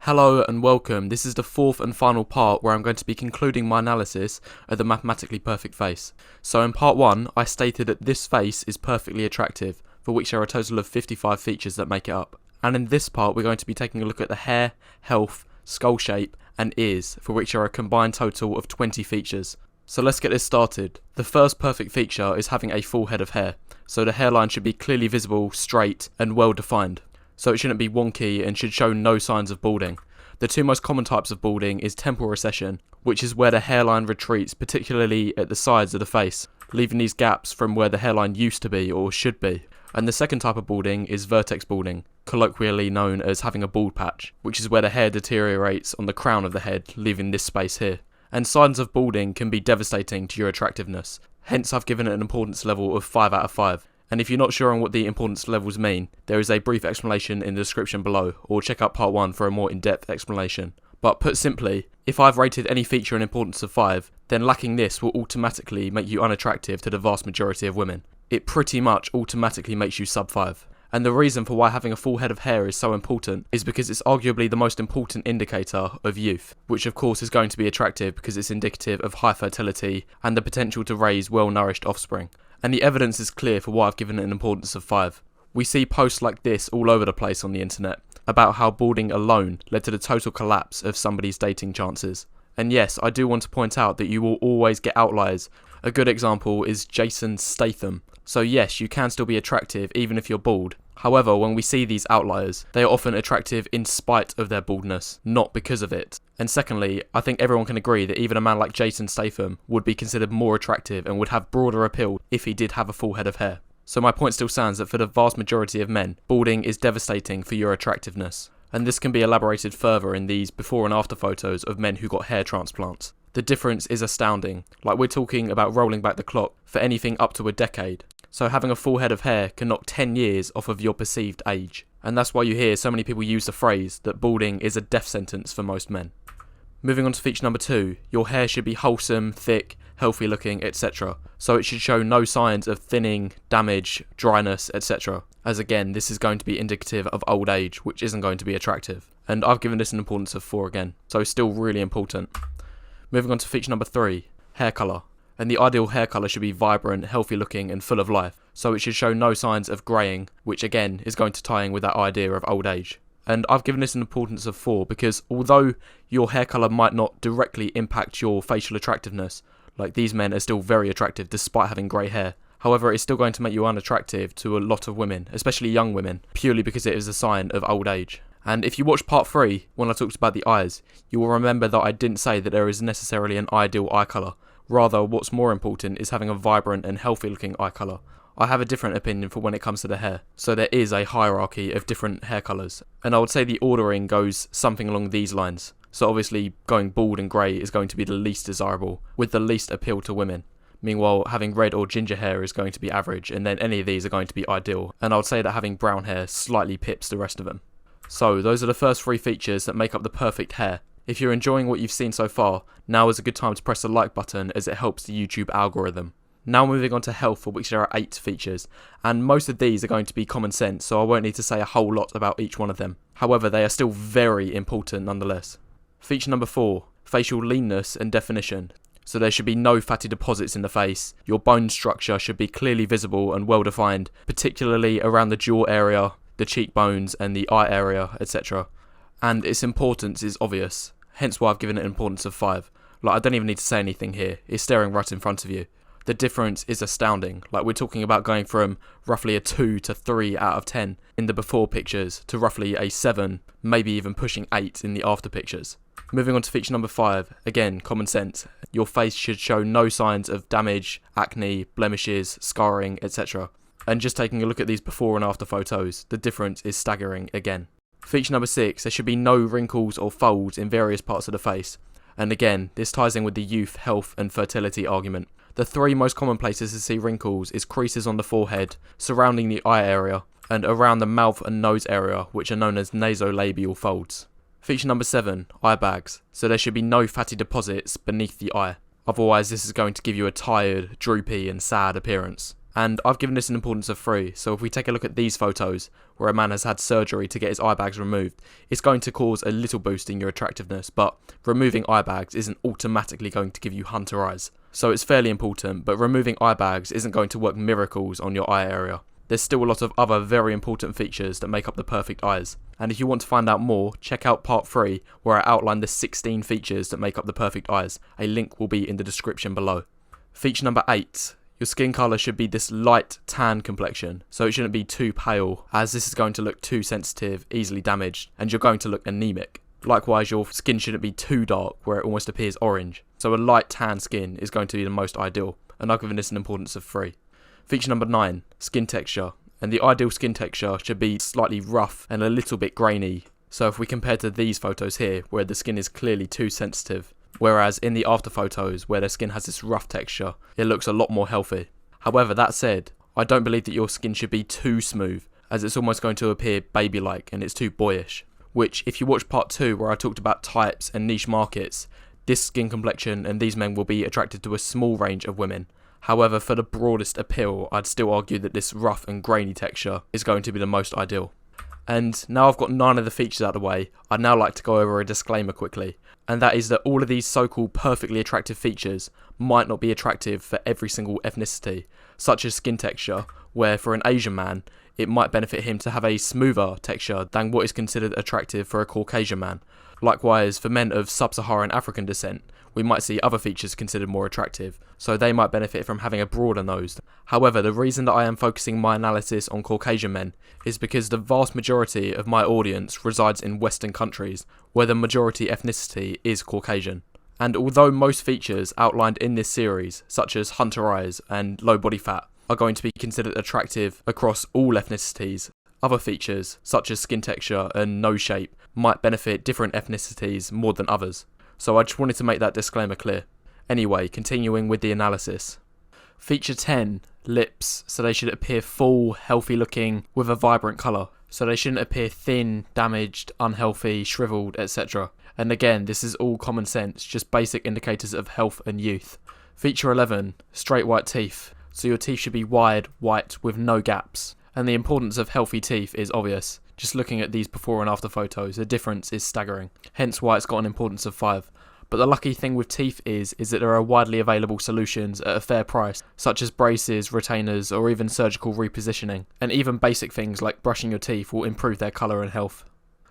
Hello and welcome. This is the fourth and final part where I'm going to be concluding my analysis of the mathematically perfect face. So in part 1, I stated that this face is perfectly attractive, for which there are a total of 55 features that make it up. And in this part, we're going to be taking a look at the hair, health, skull shape, and ears, for which there are a combined total of 20 features. So let's get this started. The first perfect feature is having a full head of hair. So the hairline should be clearly visible, straight, and well defined. So it shouldn't be wonky and should show no signs of balding. The two most common types of balding is temporal recession, which is where the hairline retreats, particularly at the sides of the face, leaving these gaps from where the hairline used to be or should be. And the second type of balding is vertex balding, colloquially known as having a bald patch, which is where the hair deteriorates on the crown of the head, leaving this space here. And signs of balding can be devastating to your attractiveness, hence I've given it an importance level of 5 out of 5. And if you're not sure on what the importance levels mean, there is a brief explanation in the description below, or check out part 1 for a more in-depth explanation. But put simply, if I've rated any feature an importance of 5, then lacking this will automatically make you unattractive to the vast majority of women. It pretty much automatically makes you sub 5. And the reason for why having a full head of hair is so important is because it's arguably the most important indicator of youth, which of course is going to be attractive because it's indicative of high fertility and the potential to raise well-nourished offspring. And the evidence is clear for why I've given it an importance of 5. We see posts like this all over the place on the internet about how balding alone led to the total collapse of somebody's dating chances. And yes, I do want to point out that you will always get outliers. A good example is Jason Statham. So yes, you can still be attractive even if you're bald. However, when we see these outliers, they are often attractive in spite of their baldness, not because of it. And secondly, I think everyone can agree that even a man like Jason Statham would be considered more attractive and would have broader appeal if he did have a full head of hair. So my point still stands that for the vast majority of men, balding is devastating for your attractiveness. And this can be elaborated further in these before and after photos of men who got hair transplants. The difference is astounding, like we're talking about rolling back the clock for anything up to a decade. So having a full head of hair can knock 10 years off of your perceived age. And that's why you hear so many people use the phrase that balding is a death sentence for most men. Moving on to feature number 2, your hair should be wholesome, thick, healthy looking, etc. So it should show no signs of thinning, damage, dryness, etc. As again, this is going to be indicative of old age, which isn't going to be attractive. And I've given this an importance of 4 again, so still really important. Moving on to feature number 3, hair colour. And the ideal hair colour should be vibrant, healthy looking and full of life. So it should show no signs of greying, which again is going to tie in with that idea of old age. And I've given this an importance of 4 because although your hair colour might not directly impact your facial attractiveness, like these men are still very attractive despite having grey hair. However, it's still going to make you unattractive to a lot of women, especially young women, purely because it is a sign of old age. And if you watch part 3, when I talked about the eyes, you will remember that I didn't say that there is necessarily an ideal eye colour. Rather, what's more important is having a vibrant and healthy looking eye colour. I have a different opinion for when it comes to the hair, so there is a hierarchy of different hair colours, and I would say the ordering goes something along these lines. So obviously going bald and grey is going to be the least desirable, with the least appeal to women. Meanwhile, having red or ginger hair is going to be average, and then any of these are going to be ideal, and I would say that having brown hair slightly pips the rest of them. So those are the first 3 features that make up the perfect hair. If you're enjoying what you've seen so far, now is a good time to press the like button as it helps the YouTube algorithm. Now moving on to health, for which there are 8 features, and most of these are going to be common sense, so I won't need to say a whole lot about each one of them. However, they are still very important nonetheless. Feature number 4, facial leanness and definition. So there should be no fatty deposits in the face, your bone structure should be clearly visible and well defined, particularly around the jaw area, the cheekbones and the eye area, etc. And its importance is obvious, hence why I've given it an importance of 5. Like I don't even need to say anything here, it's staring right in front of you. The difference is astounding, like we're talking about going from roughly a 2 to 3 out of 10 in the before pictures to roughly a 7, maybe even pushing 8 in the after pictures. Moving on to feature number 5, again common sense. Your face should show no signs of damage, acne, blemishes, scarring, etc. And just taking a look at these before and after photos, the difference is staggering again. Feature number 6, there should be no wrinkles or folds in various parts of the face. And again, this ties in with the youth, health and fertility argument. The 3 most common places to see wrinkles is creases on the forehead, surrounding the eye area, and around the mouth and nose area, which are known as nasolabial folds. Feature number 7, eye bags. So there should be no fatty deposits beneath the eye. Otherwise this is going to give you a tired, droopy and sad appearance. And I've given this an importance of 3, so if we take a look at these photos, where a man has had surgery to get his eye bags removed, it's going to cause a little boost in your attractiveness, but removing eye bags isn't automatically going to give you hunter eyes. So it's fairly important, but removing eye bags isn't going to work miracles on your eye area. There's still a lot of other very important features that make up the perfect eyes. And if you want to find out more, check out part 3, where I outline the 16 features that make up the perfect eyes. A link will be in the description below. Feature number 8. Your skin colour should be this light tan complexion, so it shouldn't be too pale, as this is going to look too sensitive, easily damaged, and you're going to look anemic. Likewise, your skin shouldn't be too dark, where it almost appears orange. So a light tan skin is going to be the most ideal, and I've given this an importance of 3. Feature number 9, skin texture. And the ideal skin texture should be slightly rough and a little bit grainy. So if we compare to these photos here, where the skin is clearly too sensitive, whereas in the after photos, where their skin has this rough texture, it looks a lot more healthy. However, that said, I don't believe that your skin should be too smooth, as it's almost going to appear baby-like and it's too boyish. Which, if you watch part 2 where I talked about types and niche markets, this skin complexion and these men will be attracted to a small range of women. However, for the broadest appeal, I'd still argue that this rough and grainy texture is going to be the most ideal. And now I've got 9 of the features out of the way, I'd now like to go over a disclaimer quickly. And that is that all of these so-called perfectly attractive features might not be attractive for every single ethnicity, such as skin texture, where for an Asian man, it might benefit him to have a smoother texture than what is considered attractive for a Caucasian man. Likewise, for men of sub-Saharan African descent, we might see other features considered more attractive, so they might benefit from having a broader nose. However, the reason that I am focusing my analysis on Caucasian men is because the vast majority of my audience resides in Western countries, where the majority ethnicity is Caucasian. And although most features outlined in this series, such as hunter eyes and low body fat, are going to be considered attractive across all ethnicities, other features, such as skin texture and nose shape, might benefit different ethnicities more than others. So I just wanted to make that disclaimer clear. Anyway, continuing with the analysis. Feature 10, lips. So they should appear full, healthy looking, with a vibrant colour. So they shouldn't appear thin, damaged, unhealthy, shriveled, etc. And again, this is all common sense, just basic indicators of health and youth. Feature 11, straight white teeth. So your teeth should be wide, white, with no gaps. And the importance of healthy teeth is obvious. Just looking at these before and after photos, the difference is staggering. Hence why it's got an importance of 5. But the lucky thing with teeth is that there are widely available solutions at a fair price, such as braces, retainers, or even surgical repositioning. And even basic things like brushing your teeth will improve their colour and health.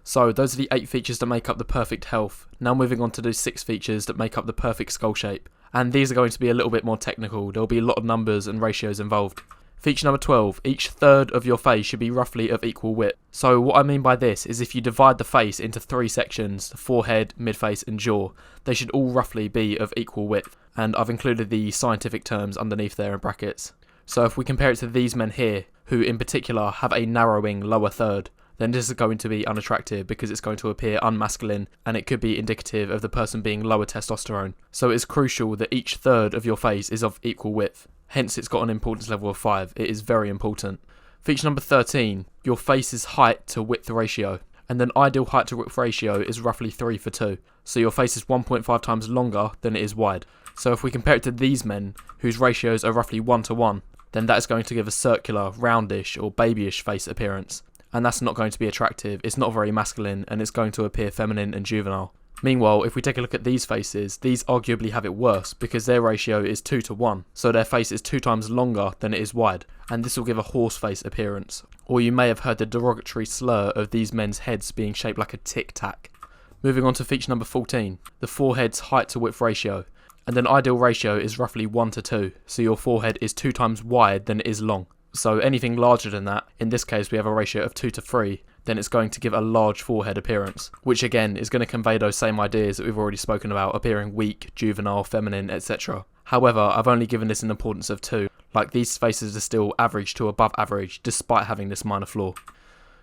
So those are the 8 features that make up the perfect health. Now moving on to the 6 features that make up the perfect skull shape. And these are going to be a little bit more technical, there will be a lot of numbers and ratios involved. Feature number 12, each third of your face should be roughly of equal width. So what I mean by this is if you divide the face into 3 sections, the forehead, midface and jaw, they should all roughly be of equal width. And I've included the scientific terms underneath there in brackets. So if we compare it to these men here, who in particular have a narrowing lower third, then this is going to be unattractive because it's going to appear unmasculine and it could be indicative of the person being lower testosterone. So it's crucial that each third of your face is of equal width. Hence it's got an importance level of 5. It is very important. Feature number 13, your face's height to width ratio. And an ideal height to width ratio is roughly 3:2. So your face is 1.5 times longer than it is wide. So if we compare it to these men, whose ratios are roughly 1:1, then that is going to give a circular, roundish or babyish face appearance. And that's not going to be attractive, it's not very masculine, and it's going to appear feminine and juvenile. Meanwhile, if we take a look at these faces, these arguably have it worse because their ratio is 2:1, so their face is 2 times longer than it is wide, and this will give a horse face appearance. Or you may have heard the derogatory slur of these men's heads being shaped like a tic-tac. Moving on to feature number 14, the forehead's height to width ratio. And an ideal ratio is roughly 1:2, so your forehead is 2 times wide than it is long. So anything larger than that, in this case we have a ratio of 2:3, then it's going to give a large forehead appearance, which again is going to convey those same ideas that we've already spoken about, appearing weak, juvenile, feminine, etc. However, I've only given this an importance of 2, like these faces are still average to above average despite having this minor flaw.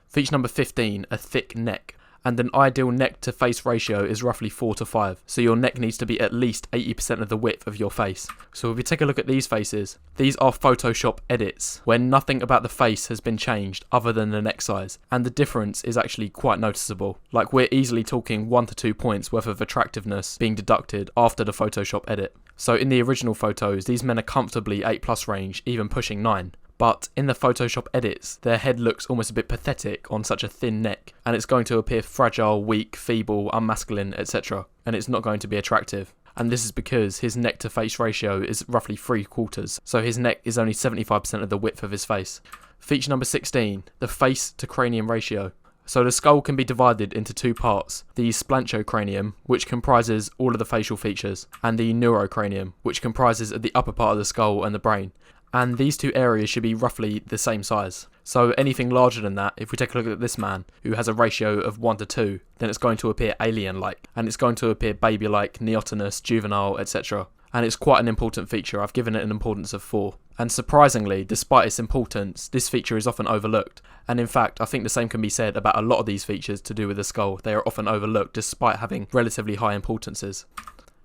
Feature number 15, a thick neck. And an ideal neck to face ratio is roughly 4:5, so your neck needs to be at least 80% of the width of your face. So if we take a look at these faces, these are Photoshop edits, where nothing about the face has been changed other than the neck size, and the difference is actually quite noticeable. Like we're easily talking 1 to 2 points worth of attractiveness being deducted after the Photoshop edit. So in the original photos, these men are comfortably 8+ range, even pushing 9. But in the Photoshop edits, their head looks almost a bit pathetic on such a thin neck, and it's going to appear fragile, weak, feeble, unmasculine, etc. And it's not going to be attractive. And this is because his neck to face ratio is roughly 3/4, so his neck is only 75% of the width of his face. Feature number 16, the face to cranium ratio. So the skull can be divided into 2 parts, the splantocranium, which comprises all of the facial features, and the neurocranium, which comprises of the upper part of the skull and the brain. And these 2 areas should be roughly the same size. So anything larger than that, if we take a look at this man, who has a ratio of 1:2, then it's going to appear alien-like, and it's going to appear baby-like, neotenous, juvenile, etc. And it's quite an important feature. I've given it an importance of 4. And surprisingly, despite its importance, this feature is often overlooked. And in fact, I think the same can be said about a lot of these features to do with the skull. They are often overlooked despite having relatively high importances.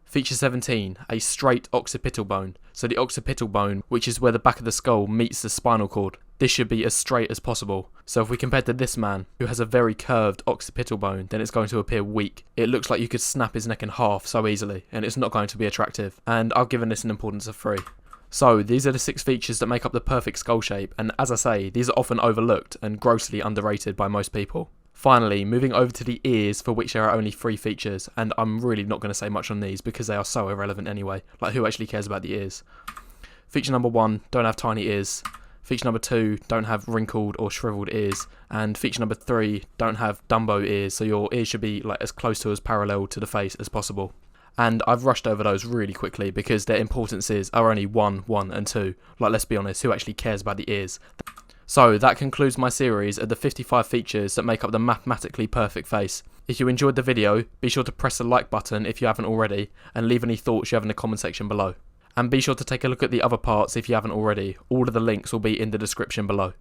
Feature 17, a straight occipital bone. So the occipital bone, which is where the back of the skull meets the spinal cord, this should be as straight as possible. So if we compare to this man, who has a very curved occipital bone, then it's going to appear weak. It looks like you could snap his neck in half so easily, and it's not going to be attractive. And I've given this an importance of 3. So these are the 6 features that make up the perfect skull shape, and as I say, these are often overlooked and grossly underrated by most people. Finally, moving over to the ears, for which there are only 3 features, and I'm really not going to say much on these because they are so irrelevant anyway. Like, who actually cares about the ears? Feature number 1, don't have tiny ears. Feature number 2, don't have wrinkled or shriveled ears. And feature number 3, don't have Dumbo ears, so your ears should be like as close to as parallel to the face as possible. And I've rushed over those really quickly because their importances are only 1, 1 and 2. Like, let's be honest, who actually cares about the ears? So that concludes my series of the 55 features that make up the mathematically perfect face. If you enjoyed the video, be sure to press the like button if you haven't already, and leave any thoughts you have in the comment section below. And be sure to take a look at the other parts if you haven't already. All of the links will be in the description below.